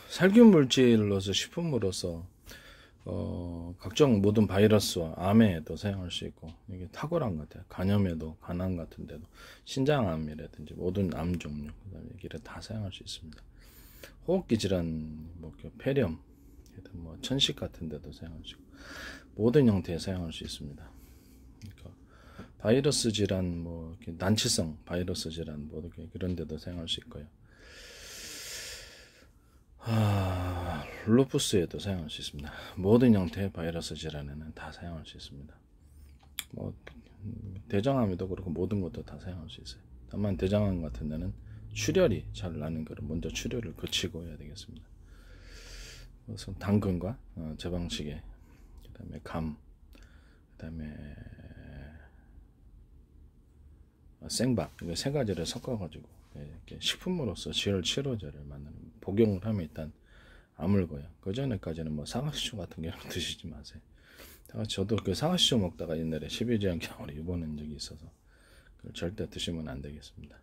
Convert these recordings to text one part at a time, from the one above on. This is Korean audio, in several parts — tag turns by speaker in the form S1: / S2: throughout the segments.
S1: 살균 물질로서 식품으로서 각종 모든 바이러스와 암에도 사용할 수 있고, 이게 탁월한 것 같아요. 간염에도, 간암 같은 데도, 신장암이라든지 모든 암 종류, 그다음에 이를 다 사용할 수 있습니다. 호흡기 질환, 폐렴, 천식 같은 데도 사용할 수 있고, 모든 형태에 사용할 수 있습니다. 그러니까 바이러스 질환, 난치성 바이러스 질환, 그런 데도 사용할 수 있고요. 루푸스에도 사용할 수 있습니다. 모든 형태의 바이러스 질환에는 다 사용할 수 있습니다. 대장암에도 그렇고 모든 것도 다 사용할 수 있어요. 다만 대장암 같은 데는 출혈이 잘 나는 거를 먼저 출혈을 거치고 해야 되겠습니다. 우선 당근과 제방시계, 그 다음에 감, 그 다음에 생밥, 이거 세 가지를 섞어가지고 이렇게 식품으로서 지혈 치료제를 만드는, 복용을 하면 일단 아물고요. 그 전에까지는 사과시초 같은 게 드시지 마세요. 저도 그 사과시초 먹다가 옛날에 12지향경으로 입원한 적이 있어서 그걸 절대 드시면 안 되겠습니다.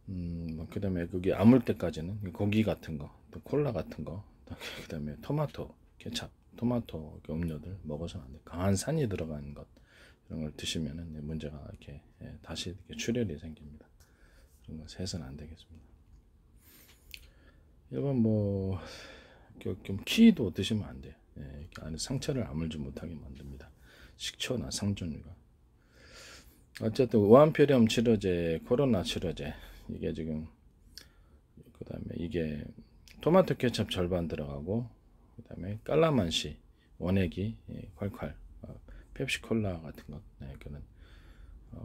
S1: 그 다음에 그게 아물 때까지는 고기 같은 거, 또 콜라 같은 거, 그 다음에 토마토, 케찹, 토마토 음료들 먹어서는 안 돼요. 강한 산이 들어간 것, 이런 걸 드시면은 문제가 이렇게 다시 이렇게 출혈이 생깁니다. 그런 거 해서는 안 되겠습니다. 일반 좀 키도 드시면 안 돼요. 이렇게 안에 상처를 아물지 못하게 만듭니다. 식초나 상조류가. 어쨌든 우한폐렴 치료제, 코로나 치료제, 이게 지금, 그 다음에 이게 토마토 케첩 절반 들어가고, 그 다음에 깔라만시, 원액이 콸콸, 펩시콜라 같은 것, 그런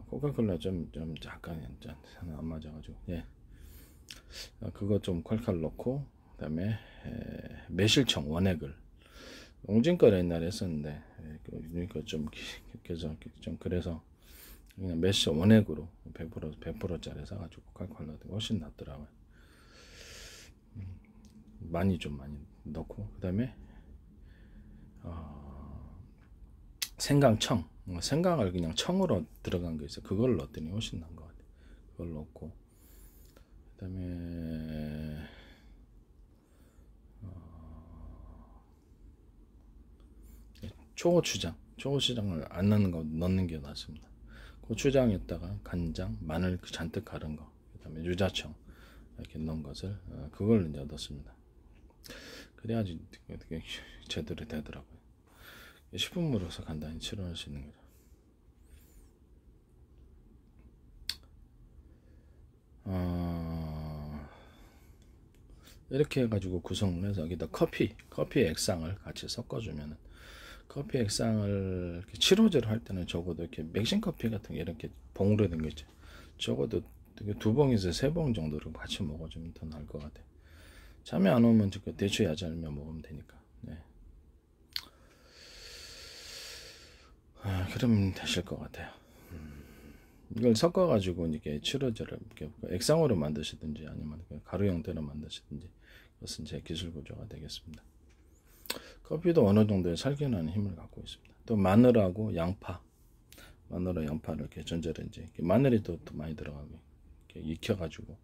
S1: 코카콜라 좀 약간 안 맞아가지고, 그거 좀 콸콸 넣고, 그 다음에 매실청 원액을, 옹진거를 옛날에 했었는데, 그러니까 그래서 그냥 매실 원액으로 100%짜리 사가지고 콸콸 넣어도 훨씬 낫더라고요. 많이 넣고, 그 다음에 생강청, 생강을 그냥 청으로 들어간 거 있어요. 그걸 넣었더니 훨씬 나은 것 같아요. 그걸 넣고, 그 다음에 초고추장을 안 넣는 게 낫습니다. 고추장에다가 간장, 마늘 잔뜩 갈은 거, 그 다음에 유자청 이렇게 넣은 것을 그걸 이제 넣습니다. 그래야지 제대로 되더라고요. 식품으로서 간단히 치료할 수 있는 거죠. 이렇게 해가지고 구성을 해서 여기다 커피 액상을 같이 섞어주면은, 커피 액상을 치료제로 할 때는 적어도 이렇게 맥신 커피 같은 게 이렇게 봉으로 된 거 있죠. 적어도 2봉에서 3봉 정도를 같이 먹어주면 더 나을 것 같아요. 잠이 안 오면 대추 야자르며 먹으면 되니까. 그러면 되실 것 같아요. 이걸 섞어가지고 이렇게 치료제를 이렇게 액상으로 만드시든지 아니면 가루 형태로 만드시든지, 그것은 제 기술 구조가 되겠습니다. 커피도 어느 정도의 살균하는 힘을 갖고 있습니다. 또 마늘하고 마늘하고 양파를 이렇게 전자레인지, 마늘이 또 많이 들어가고 이렇게 익혀가지고,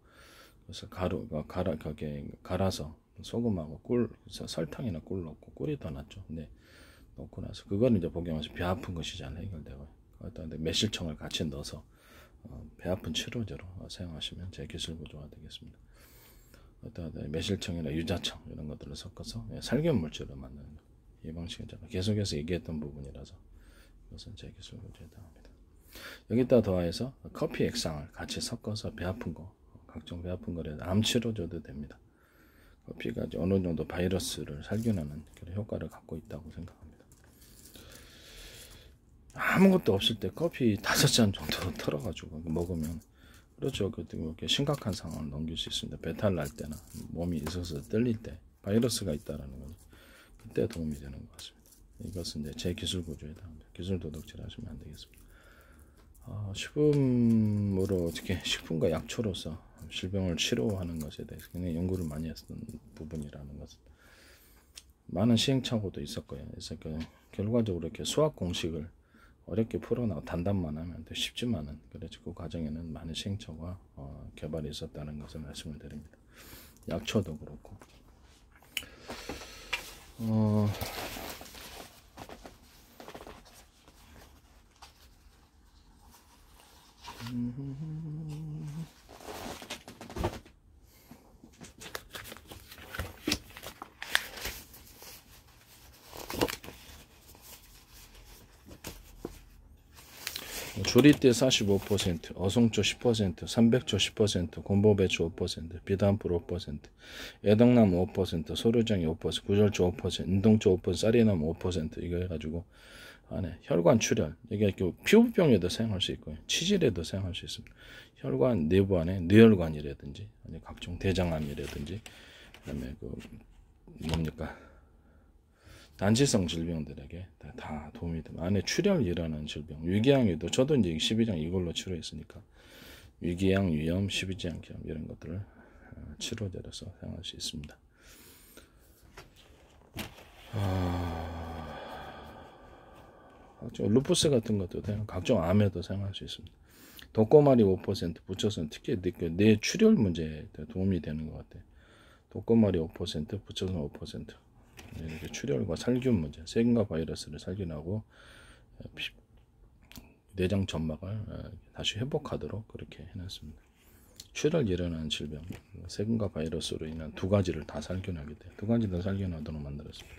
S1: 그래서 갈아서 소금하고 설탕이나 꿀 넣고, 꿀이 더 낫죠. 근데 넣고 나서 그거는 이제 복용하셔서 배 아픈 것이 잘 해결되고요. 그다음에 매실청을 같이 넣어서 배 아픈 치료제로 사용하시면 제 기술 구조가 되겠습니다. 그다음에 매실청이나 유자청 이런 것들을 섞어서 살균 물질을 만드는 거. 이 방식은 제가 계속해서 얘기했던 부분이라서 이것은 제 기술 구조에 해당합니다. 여기다 더해서 커피 액상을 같이 섞어서 배 아픈 거, 각종 배 아픈 거에 암 치료제도 됩니다. 커피가 어느 정도 바이러스를 살균하는 그런 효과를 갖고 있다고 생각합니다. 아무것도 없을 때 커피 5잔 정도 털어가지고 먹으면, 그렇죠, 그렇게 심각한 상황을 넘길 수 있습니다. 배탈 날 때나 몸이 있어서 떨릴 때 바이러스가 있다라는 건 그때 도움이 되는 것 같습니다. 이것은 이제 제 기술 구조에 해당합니다. 기술 도덕질 하시면 안 되겠습니다. 식품으로 어떻게 식품과 약초로서 질병을 치료하는 것에 대해서 굉장히 연구를 많이 했던 부분이라는 것은 많은 시행착오도 있었고요. 그래서 결과적으로 이렇게 수학 공식을 어렵게 풀어나고 단답만 하면 쉽지만은, 그래서 그 과정에는 많은 시행착오와 개발이 있었다는 것을 말씀을 드립니다. 약초도 그렇고. 조리대 45%, 어송초 10%, 300초 10%, 곰보배추 5%, 비단풀 5%, 애덕나무 5%, 소류장이 5%, 구절초 5%, 인동초 5%, 쌀이나무 5% 이거 해가지고 안에 혈관 출혈, 이게 피부병에도 사용할 수 있고요, 치질에도 사용할 수 있습니다. 혈관 내부 안에 뇌혈관이라든지 각종 대장암이라든지 그다음에 뭡니까 난치성 질병들에게 다 도움이 됩니다. 안에 출혈 일어나는 질병, 위궤양에도 저도 이제 12장 이걸로 치료했으니까 위궤양, 위염, 12장 기염 이런 것들을 치료제로서 사용할 수 있습니다. 루푸스 같은 것도 각종 암에도 사용할 수 있습니다. 독고마리 5% 붙여서는 특히 뇌 출혈 문제에 도움이 되는 것 같아요. 독고마리 5% 붙여서는 5%. 출혈과 살균 문제, 세균과 바이러스를 살균하고 내장 점막을 다시 회복하도록 그렇게 해놨습니다. 출혈 일어나는 질병, 세균과 바이러스로 인한 두 가지를 다 살균하게 돼요. 두 가지 다 살균하도록 만들었습니다.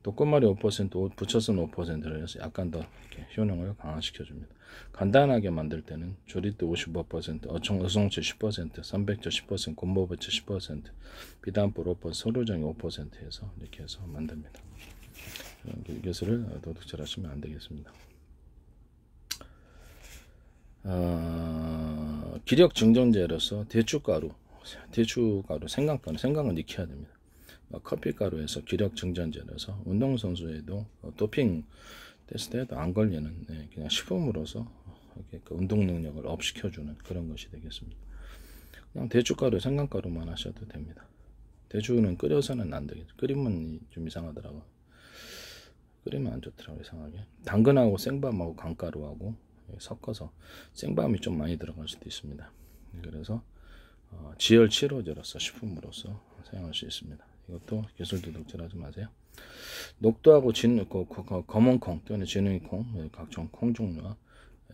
S1: 독고마리 5%, 붙여서는 5%를 해서 약간 더 이렇게 효능을 강화시켜줍니다. 간단하게 만들 때는 조리대 55%, 어송초 10%, 300조 10%, 곰보배추 10%, 비단불 5%, 소류장이 5% 해서 이렇게 해서 만듭니다. 이것을 도둑질 하시면 안 되겠습니다. 기력 증정제로서 대추가루, 생강은 익혀야 됩니다. 커피가루에서 기력 증정제로서 운동선수에도 도핑 테스트에도 안 걸리는 그냥 식품으로서 운동 능력을 업시켜주는 그런 것이 되겠습니다. 그냥 대추가루, 생강가루만 하셔도 됩니다. 대추는 끓여서는 안 되겠죠. 끓이면 좀 이상하더라고요. 끓이면 안 좋더라고요, 이상하게. 당근하고 생밤하고 강가루하고 섞어서 생밤이 좀 많이 들어갈 수도 있습니다. 그래서 지혈 치료제로서 식품으로서 사용할 수 있습니다. 이것도 기술 도둑질하지 마세요. 녹두하고 검은콩 또는 진흥콩, 각종 콩 종류와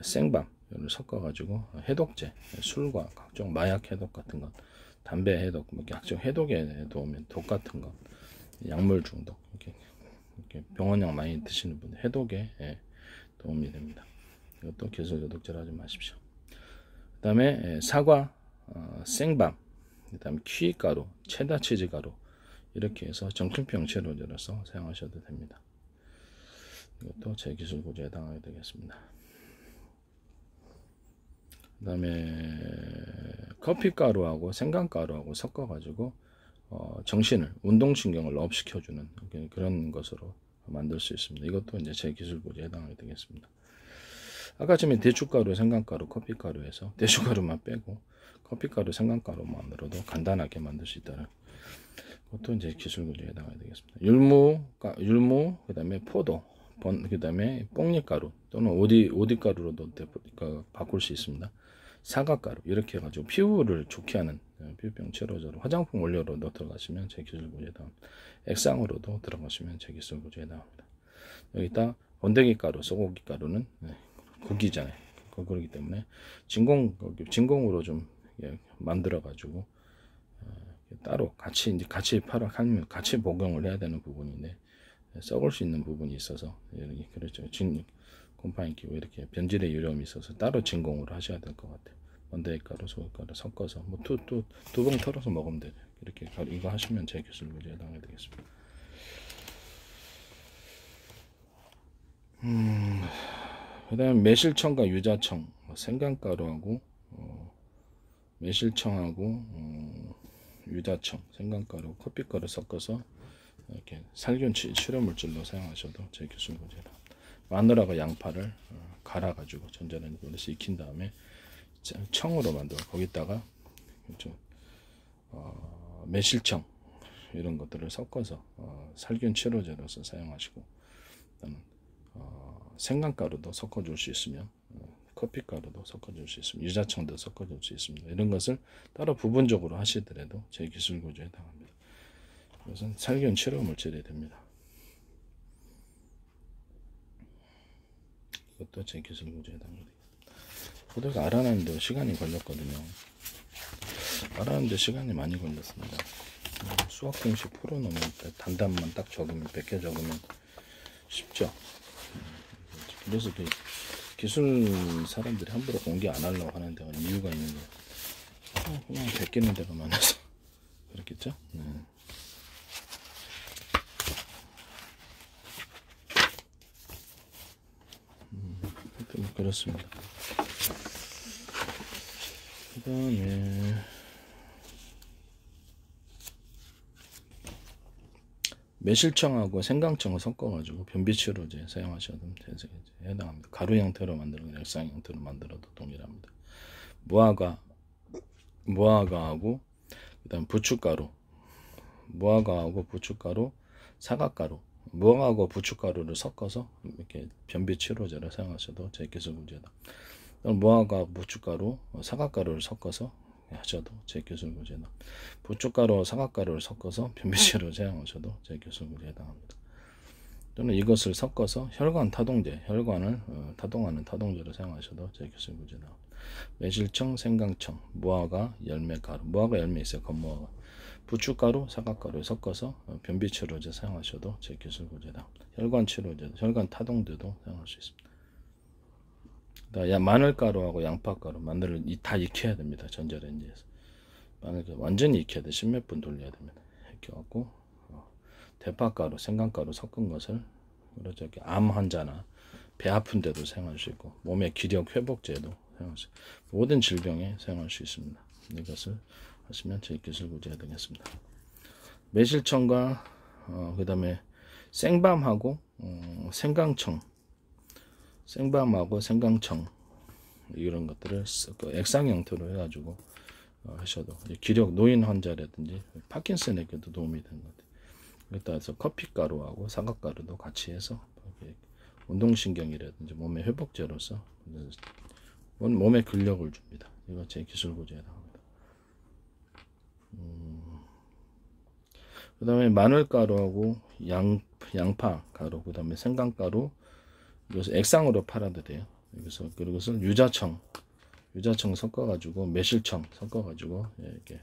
S1: 생밤을 섞어가지고 해독제, 술과 각종 마약 해독 같은 것, 담배 해독, 각종 해독에 도우면 독 같은 것, 약물 중독, 이렇게 병원약 많이 드시는 분들 해독에 도움이 됩니다. 이것도 기술 도둑질하지 마십시오. 그 다음에 사과, 생밤, 그 다음에 키가루, 체다 치즈 가루 이렇게 해서 정신병 치료제로서 사용하셔도 됩니다. 이것도 제 기술 구조에 해당하게 되겠습니다. 그 다음에 커피가루하고 생강가루하고 섞어가지고 정신을, 운동신경을 업시켜주는 그런 것으로 만들 수 있습니다. 이것도 이제 제 기술 구조에 해당하게 되겠습니다. 아까 전에 대추가루, 생강가루, 커피가루에서 대추가루만 빼고 커피가루, 생강가루만으로도 간단하게 만들 수 있다는 그것도 이제 기술 구조에 해당하게 되겠습니다. 율무, 그다음에 포도, 그다음에 뽕잎가루 또는 오디가루로도 바꿀 수 있습니다. 사과가루 이렇게 해가지고 피부를 좋게 하는 피부병 치료제로 화장품 원료로도 들어가시면 제 기술 구조에 해당합니다. 액상으로도 들어가시면 제 기술 구조에 해당합니다. 여기다 번데기가루, 소고기가루는 고기잖아요. 그렇기 때문에 진공으로 좀 만들어가지고 따로 같이 팔아가면 같이 복용을 해야 되는 부분인데 썩을 수 있는 부분이 있어서 이렇게 그렇죠. 곰팡이 끼고 이렇게 변질의 위험이 있어서 따로 진공으로 하셔야 될 것 같아요. 번데기가루, 소고기가루 섞어서 두 봉 털어서 먹으면 돼요. 이렇게 이거 하시면 제 기술 구조에 해당하게 되겠습니다. 그다음에 매실청과 유자청, 생강가루하고 매실청하고 유자청, 생강가루, 커피가루 섞어서 이렇게 살균 치료 물질로 사용하셔도 제 기술 구조다. 마늘하고 양파를 갈아가지고 전자레인지에서 익힌 다음에 청으로 만들어 거기다가 매실청 이런 것들을 섞어서 살균 치료제로서 사용하시고 생강가루도 섞어줄 수 있으면 커피가루도 섞어줄 수 있습니다. 유자청도 섞어줄 수 있습니다. 이런 것을 따로 부분적으로 하시더라도 제 기술 구조에 해당합니다. 이것은 살균 치료 물질이 됩니다. 이것도 제 기술 구조에 해당합니다. 그대가 알아내는데 시간이 걸렸거든요. 알아내는데 시간이 많이 걸렸습니다. 수학 공식 풀어놓으면 단답만 딱 적으면 100개 적으면 쉽죠. 그래서 기술 사람들이 함부로 공개 안 하려고 하는 데가 이유가 있는 거예요. 그냥 베끼는 데가 많아서 그렇겠죠. 그렇습니다. 그 다음에 매실청하고 생강청을 섞어가지고 변비치료제 사용하셔도 해당합니다. 가루 형태로 만들거나 액상 형태로 만들어도 동일합니다. 무화과하고 그다음 부추가루, 무화과하고 부추가루, 사과가루, 무화과하고 부추가루를 섞어서 이렇게 변비치료제를 사용하셔도 제 기술 구제다. 무화과, 부추가루, 사과가루를 섞어서 하셔도 제 기술 구제다. 부추가루, 사과가루를 섞어서 변비치료를 사용하셔도 제 기술 구제에 해당합니다. 또는 이것을 섞어서 혈관 타동제, 혈관을 타동하는 타동제를 사용하셔도 제 기술 구제다. 매실청, 생강청, 무화과, 열매가루, 무화과 열매 있어요. 겉무화과, 부추가루, 사과가루 섞어서 변비치료제 사용하셔도 제 기술 구제다. 혈관 치료제, 혈관 타동제도 사용할 수 있습니다. 마늘가루하고 양파가루, 마늘을 다 익혀야 됩니다. 전자레인지에서 마늘 완전히 익혀야 돼. 10몇 분 돌려야 됩니다. 익혀갖고 대파가루, 생강가루 섞은 것을 저기 암 환자나 배 아픈 데도 사용할 수 있고 몸의 기력 회복제도 사용할 수 있고 모든 질병에 사용할 수 있습니다. 이것을 하시면 제 기술 구제가 되겠습니다. 매실청과 그 다음에 생밤하고 생강청, 생밤하고 생강청 이런 것들을 액상 형태로 해가지고 하셔도 기력 노인 환자라든지 파킨슨에게도 도움이 되는 것 같아요. 그렇다 해서 커피가루하고 사과가루도 같이 해서 운동신경이라든지 몸의 회복제로서 몸에 근력을 줍니다. 이거 제 기술 구제에 나옵니다. 그 다음에 마늘가루하고 양파가루, 그 다음에 생강가루, 이것을 액상으로 팔아도 돼요. 그래서 그것을 유자청 섞어가지고 매실청 섞어가지고 이렇게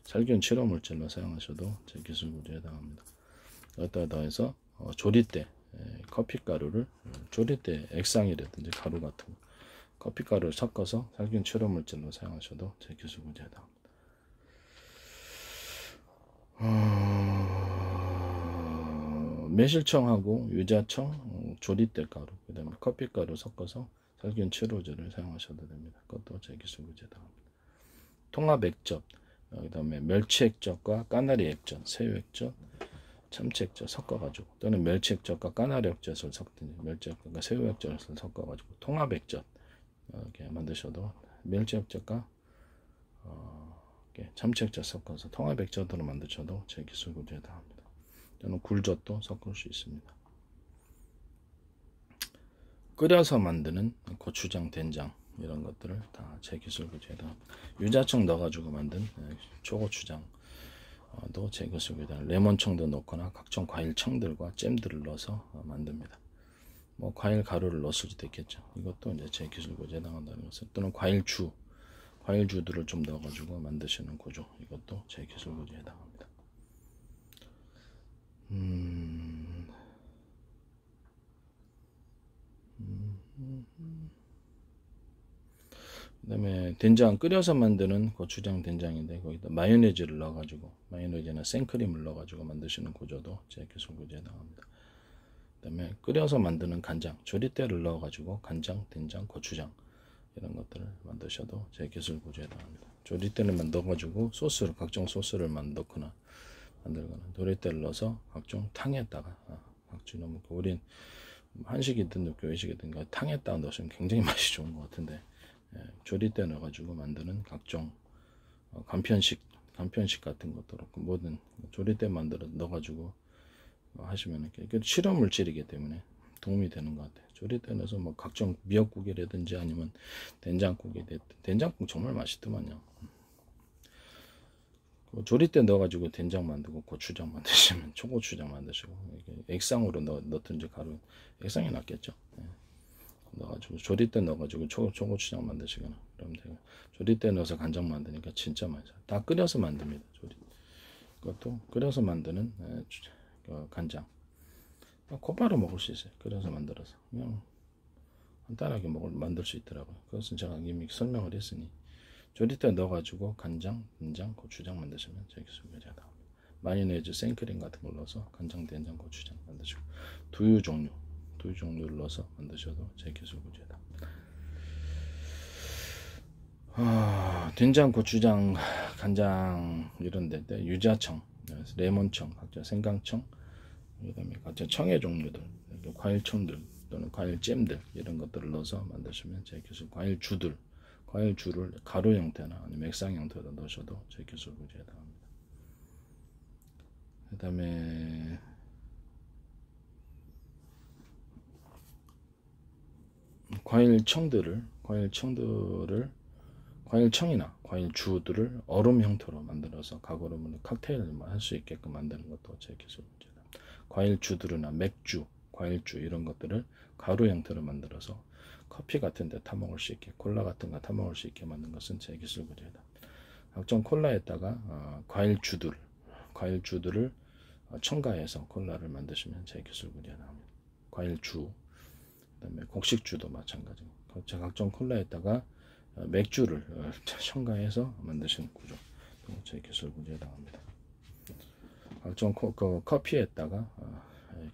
S1: 살균 치료 물질로 사용하셔도 제 기술 구제에 해당합니다. 여기다 더해서 조리대 커피가루를 조리대 액상이라든지 가루 같은 커피가루를 섞어서 살균 치료 물질로 사용하셔도 제 기술 구제에 해당합니다. 매실청하고 유자청, 조리대 가루, 그 다음에 커피가루 섞어서 살균 치료제를 사용하셔도 됩니다. 그것도 제 기술 구제에 해당합니다. 통합액젓, 그 다음에 멸치액젓과 까나리 액젓, 새우액젓, 참치액젓 섞어가지고 또는 멸치액젓과 까나리 액젓을 섞든지 멸치액젓과 새우액젓을 섞어가지고 통합액젓 이렇게 만드셔도 멸치액젓과 참치액젓 섞어서 통합액젓으로 만드셔도 제 기술 구제에 해당합니다. 또는 굴젓도 섞을 수 있습니다. 끓여서 만드는 고추장, 된장 이런 것들을 다 제 기술 구제에 해당합니다. 유자청 넣어가지고 만든 초고추장 또 제 기술 구제에 해당합니다. 레몬청도 넣거나 각종 과일청들과 잼들을 넣어서 만듭니다. 뭐 과일 가루를 넣을 수도 있겠죠. 이것도 이제 제 기술 구제에 해당한다는 것을 또는 과일주들을 좀 넣어가지고 만드시는 구조 이것도 제 기술 구제에 해당합니다. 그 다음에 된장 끓여서 만드는 고추장 된장인데 거기다 마요네즈를 넣어가지고 마요네즈나 생크림을 넣어가지고 만드시는 구조도 제 기술 구제에 해당합니다. 그 다음에 끓여서 만드는 간장 조리대를 넣어가지고 간장, 된장, 고추장 이런 것들을 만드셔도 제 기술 구제에 해당합니다. 조리대를 넣어가지고 소스를 각종 소스를 넣거나 만들거나 조리대를 넣어서 각종 탕에다가 각종 넣으면 우린 한식이든 외식이든 탕에다가 넣으시면 굉장히 맛이 좋은 것 같은데 조리대 넣어가지고 만드는 각종 간편식 같은 것도 그렇고 뭐든 조리대 만들어 넣어가지고 하시면 이게 실험 물질이기 때문에 도움이 되는 것 같아요. 조리대 넣어서 뭐 각종 미역국이라든지 아니면 된장국이 됐든, 된장국 정말 맛있더만요. 조리대 넣어가지고 된장 만들고 고추장 만드시면 초고추장 만드시고, 이게 액상으로 넣든지 가루, 액상이 낫겠죠. 예. 넣어가지고 조리대 넣어가지고 초고추장 만드시거나 그러면 돼요. 조리대 넣어서 간장 만드니까 진짜 맛있어요. 다 끓여서 만듭니다. 그것도 끓여서 만드는 간장. 곧바로 먹을 수 있어요. 끓여서 만들어서 그냥 간단하게 만들 수 있더라고요. 그것은 제가 이미 설명을 했으니 조리대 넣어가지고 간장, 된장, 고추장 만드시면 제 기술이 다 나옵니다. 마요네즈, 생크림 같은 걸 넣어서 간장, 된장, 고추장 만드시고 두유 종류를 넣어서 만드셔도 제 기술 구제다. 된장, 고추장, 간장 이런 데 유자청, 레몬청, 각자 생강청, 그다음에 각자 청의 종류들, 과일청들 또는 과일잼들 이런 것들을 넣어서 만드시면 제 기술 과일주를 가루 형태나 아니면 액상 형태로 넣으셔도 제 기술 구제에 나옵니다. 그다음에 과일청이나 과일주들을 얼음 형태로 만들어서 가거름으로 칵테일을 할 수 있게끔 만드는 것도 제 기술 문제다. 과일주들이나 맥주, 과일주 이런 것들을 가루 형태로 만들어서 커피 같은 데 타먹을 수 있게, 콜라 같은 거 타먹을 수 있게 만든 것은 제 기술 문제다. 각종 콜라에다가 과일주들을 첨가해서 콜라를 만드시면 제 기술 문제가 나옵니다. 과일주, 그다음에 곡식주도 마찬가지고 각종 콜라에다가 맥주를 첨가해서 만드시는 구조, 제 기술 구조에 나옵니다. 각종 커피에다가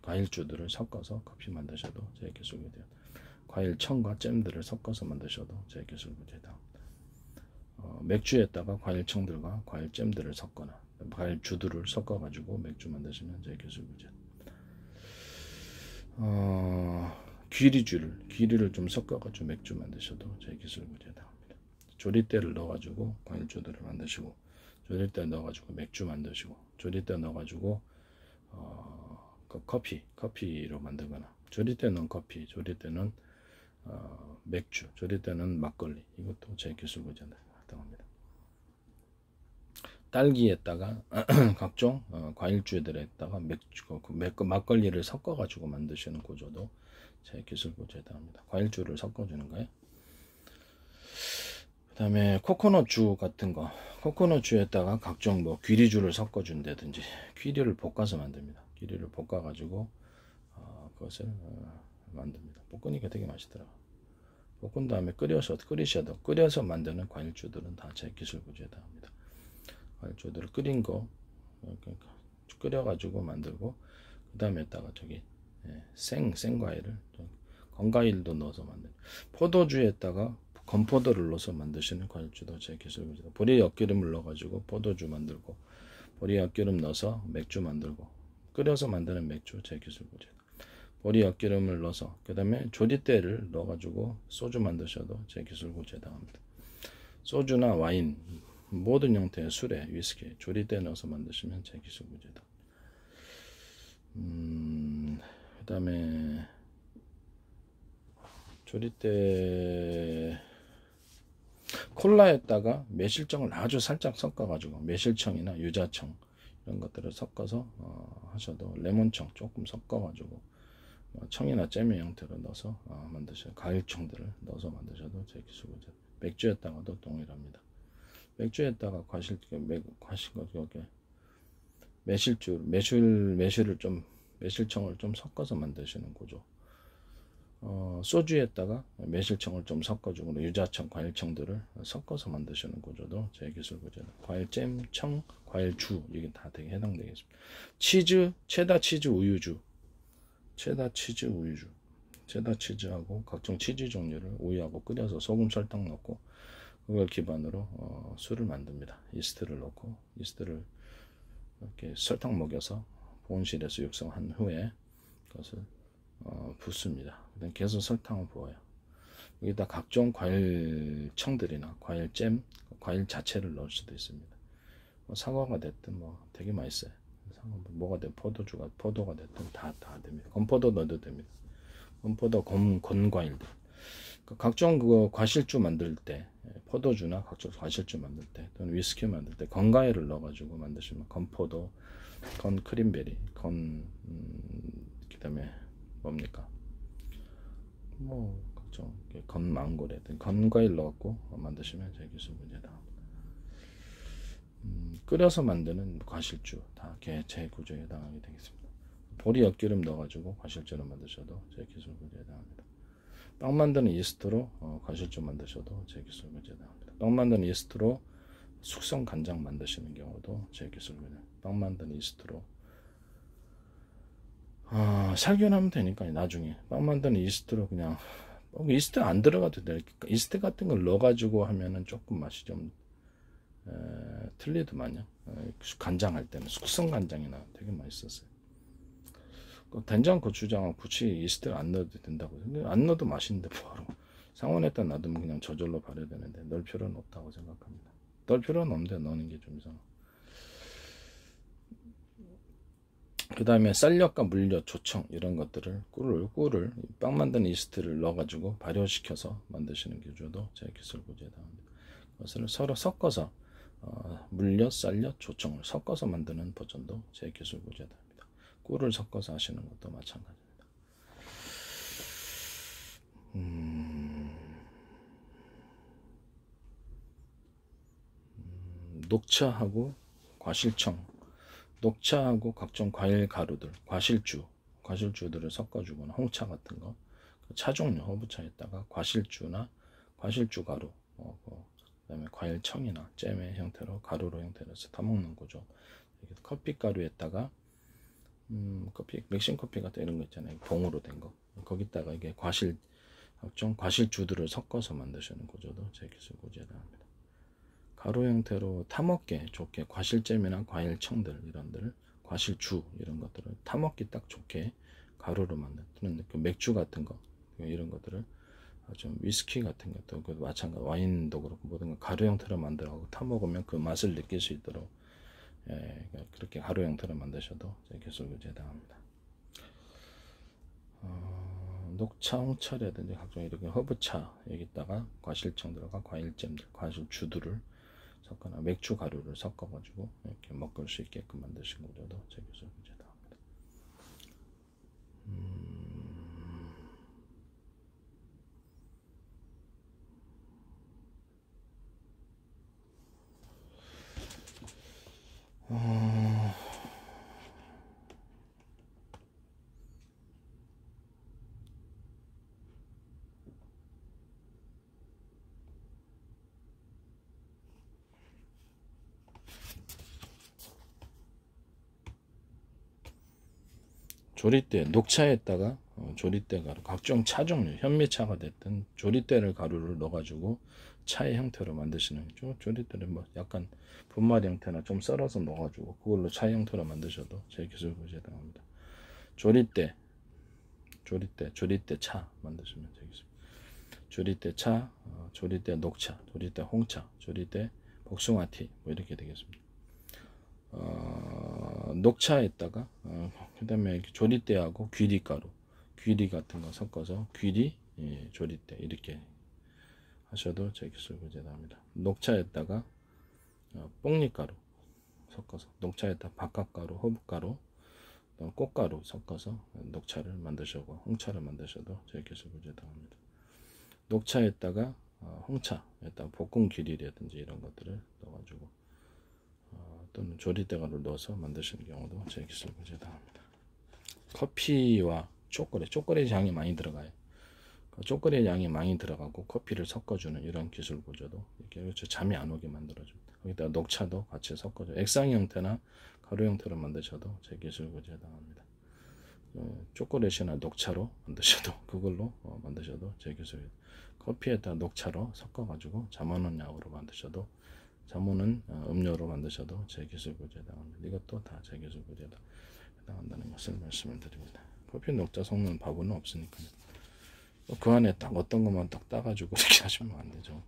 S1: 과일주들을 섞어서 커피 만드셔도 제 기술 구조, 과일청과 잼들을 섞어서 만드셔도 제 기술 구조에 나옵니다. 맥주에다가 과일청들과 과일잼들을 섞거나 과일주들을 섞어가지고 맥주 만드시면 제 기술 구조. 귀리를 좀 섞어가지고 맥주 만드셔도 제 기술 구조에 나옵니다. 조리대를 넣어가지고 과일주들을 만드시고, 조리대 넣어가지고 맥주 만드시고, 조리대 넣어가지고 커피로 만들거나, 조리대 넣은 커피, 조리대 넣은 맥주, 조리대 넣은 막걸리, 이것도 제 기술 구조에 해당합니다. 딸기에다가 각종 과일주들에다가 막걸리를 섞어가지고 만드시는 구조도 제 기술 구조에 해당합니다. 과일주를 섞어주는 거예요. 그 다음에 코코넛주 같은 거, 코코넛주에다가 각종 귀리주를 섞어준다든지, 귀리를 볶아서 만듭니다. 귀리를 볶아가지고 그것을 만듭니다. 볶으니까 되게 맛있더라고요. 볶은 다음에 끓여서 만드는 과일주들은 다 제 기술 구조에 합니다. 과일주들을 끓인 거 끓여가지고 만들고, 그 다음에다가 생과일을, 건과일도 넣어서 만드는, 포도주에다가 건포도를 넣어서 만드시는 과일주도 제 기술 구조다. 보리 엿기름을 넣어가지고 포도주 만들고, 보리 엿기름 넣어서 맥주 만들고, 끓여서 만드는 맥주 제 기술 구조다. 보리 엿기름을 넣어서 그 다음에 조리대를 넣어가지고 소주 만드셔도 제 기술 구조에 해당합니다. 소주나 와인, 모든 형태의 술에 위스키, 조리대 넣어서 만드시면 제 기술 구조다. 그 다음에 조리대 콜라에다가 매실청을 아주 살짝 섞어가지고, 매실청이나 유자청 이런 것들을 섞어서 하셔도, 레몬청 조금 섞어가지고 청이나 잼의 형태로 넣어서 만드셔도, 과일청들을 넣어서 만드셔도 제 기술 구조. 맥주에다가도 동일합니다. 맥주에다가 매실청을 좀 섞어서 만드시는 구조. 소주에다가 매실청을 좀 섞어주고 유자청, 과일청들을 섞어서 만드시는 구조도 제 기술 구조다. 과일잼, 청, 과일주, 이게 다 되게 해당되겠습니다. 체다 치즈 우유주, 체다 치즈하고 각종 치즈 종류를 우유하고 끓여서 소금, 설탕 넣고 그걸 기반으로 술을 만듭니다. 이스트를 넣고, 이스트를 이렇게 설탕 먹여서 보온실에서 육성한 후에 그것을 붓습니다. 그다음 계속 설탕을 부어요. 여기다 각종 과일청들이나 과일잼, 과일 자체를 넣을 수도 있습니다. 사과가 됐든 되게 맛있어요. 뭐가 됐든, 포도가 됐든 다 됩니다. 건포도 넣어도 됩니다. 건포도, 건과일들. 각종 그거 과실주 만들 때, 포도주나 각종 과실주 만들 때, 또는 위스키 만들 때 건과일을 넣어가지고 만드시면 건포도, 건 크림베리, 그다음에 뭡니까? 뭐 각종 건망고라든 건과일 넣고 만드시면 제 기술 문제다. 끓여서 만드는 과실주 다 제 구조에 해당하게 되겠습니다. 보리 엿기름 넣어가지고 과실주를 만드셔도 제 기술 문제에 해당합니다. 빵 만드는 이스트로 과실주 만드셔도 제 기술 문제에 해당합니다. 빵 만드는 이스트로 숙성 간장 만드시는 경우도 제 기술 문제. 빵 만드는 이스트로 살균하면 되니까 나중에 빵 만드는 이스트로 그냥 이스트 안 들어가도 돼. 이스트 같은 걸 넣어가지고 하면은 조금 맛이 좀 틀리더만요. 간장할 때는 숙성 간장이나 되게 맛있었어요. 된장, 고추장, 굳이 이스트 안 넣어도 된다고. 근데 안 넣어도 맛있는데 바로 상온에다 놔두면 그냥 저절로 발효 되는데 넣을 필요는 없다고 생각합니다. 넣을 필요는 없는데 넣는 게 좀 이상. 그 다음에 쌀엿과 물엿, 조청 이런 것들을 꿀을 빵 만드는 이스트를 넣어가지고 발효시켜서 만드시는 기조도 제 기술 구제에 해당합니다. 그것을 서로 섞어서 물엿, 쌀엿, 조청을 섞어서 만드는 버전도 제 기술 구제에 해당합니다. 꿀을 섞어서 하시는 것도 마찬가지입니다. 녹차하고 과실청, 녹차하고 각종 과일 가루들, 과실주들을 섞어주거나 홍차 같은 거, 차 종류, 허브차에다가 과실주나 과실주 가루, 그다음에 과일청이나 잼의 형태로 가루로 형태로 해서 타먹는 거죠. 커피 가루에다가 맥심 커피 같은 이런 거 있잖아요. 봉으로 된 거. 거기다가 이게 각종 과실주들을 섞어서 만드시는 구조도 제 기술 구제에 해당합니다. 가루 형태로 타먹기 좋게 과실잼이나 과일청들 이런들 과실주 이런 것들을 타먹기 딱 좋게 가루로 만드는 그 맥주 같은 거 이런 것들을 좀 위스키 같은 것도 그 마찬가지 와인도 그렇고 모든 걸 가루 형태로 만들어가고 타먹으면 그 맛을 느낄 수 있도록 그렇게 가루 형태로 만드셔도 제 기술 구제에 해당합니다. 녹차, 홍차라든지 각종 이렇게 허브차 여기다가 과실청들과 과일잼들, 과실주들을 섞거나 맥주 가루를 섞어가지고 이렇게 먹을 수 있게끔 만드신 거도 제 기술 구제다 합니다. 조리대, 녹차에다가 조리대 가루, 각종 차 종류, 현미차가 됐든 조리대를 가루를 넣어가지고 차의 형태로 만드시는 거죠. 조리대를 뭐 약간 분말 형태나 좀 썰어서 넣어가지고 그걸로 차 형태로 만드셔도 제 기술 구제에 해당합니다. 조리대 차 만드시면 제 기술. 조리대 차, 조리대 녹차, 조리대 홍차, 조리대 복숭아티 뭐 이렇게 되겠습니다. 녹차에다가 그 다음에 조리대하고 귀리가루, 귀리 같은 거 섞어서 귀리 조리대 이렇게 하셔도 제 기술 구제합니다. 녹차에다가 뽕잎가루 섞어서 녹차에다 박학가루, 허브가루, 꽃가루 섞어서 녹차를 만드셔고 홍차를 만드셔도 제 기술 구제합니다. 녹차에다가 홍차에다가 볶음 귀리라든지 이런 것들을 넣어가지고 또는 조리대가루 넣어서 만드시는 경우도 제 기술 구제다 합니다. 커피와 초콜릿 양이 많이 들어가요. 초콜릿 양이 많이 들어가고 커피를 섞어주는 이런 기술 구조도 이렇게 잠이 안 오게 만들어줍니다. 거기다 녹차도 같이 섞어줘. 액상 형태나 가루 형태로 만드셔도 제 기술 구제에 해당합니다. 초콜릿이나 녹차로 만드셔도 그걸로 만드셔도 제 기술. 커피에다 녹차로 섞어가지고 잠오는 약으로 만드셔도 잠오는 음료로 만드셔도 제 기술 구제에 해당합니다. 이것도 다 제 기술 구제에 해당한다는 것을 말씀을 드립니다. 커피 녹차 섞는 밥은 없으니까요. 그 안에 딱 어떤 것만 딱 따가지고 이렇게 하시면 안 되죠.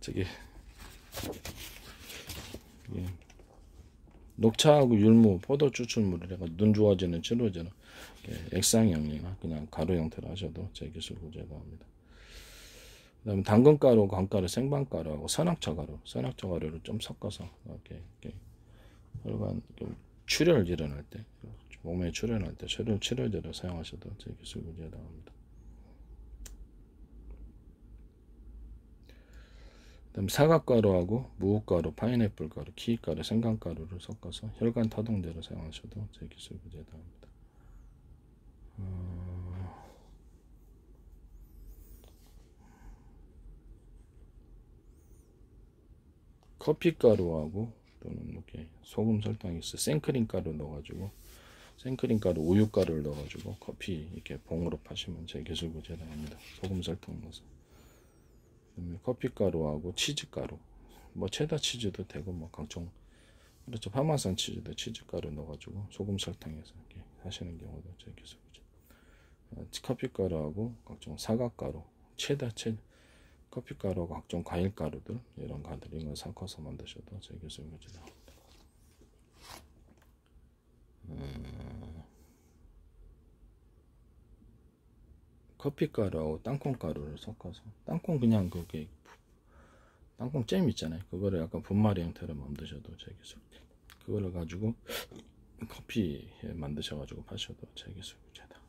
S1: 저기 녹차하고 율무, 포도 추출물을 해가 눈 좋아지는 치료제는 액상형이나 그냥 가루 형태로 하셔도 제 기술 구제가합니다. 그다음에 당근가루, 광가루, 생방가루하고 선악차가루를 좀 섞어서 이렇게 혈관 출혈 일어날 때, 몸에 출혈할 때 치료제로 사용하셔도 제 기술 구제가합니다. 그다음에 사각가루하고 무가루, 파인애플 가루, 키위가루, 생강가루를 섞어서 혈관 타동제로 사용하셔도 제 기술 구제가합니다. 커피가루하고 또는 이렇게 소금, 설탕이 있어 생크림 가루 넣어가지고 생크림 가루, 우유가루를 넣어가지고 커피 이렇게 봉으로 파시면 제 기술 구제가합니다. 소금, 설탕 넣어서. 그다음에 커피가루하고 치즈가루, 뭐 체다 치즈도 되고 뭐 각종 그렇죠. 파마산 치즈도 치즈가루 넣어가지고 소금, 설탕해서 이렇게 하시는 경우도 제 기술 구제. 커피가루하고 각종 사각가루, 커피가루하고 각종 과일가루들 이런 걸 섞어서 만드셔도 제 기술 구제 나옵니다. 커피가루하고 땅콩가루를 섞어서 땅콩 그냥 그게 땅콩잼 있잖아요. 그거를 약간 분말이 형태로 만드셔도 제 기술. 그거를 가지고 커피 만드셔가지고 파셔도 제 기술 구제다.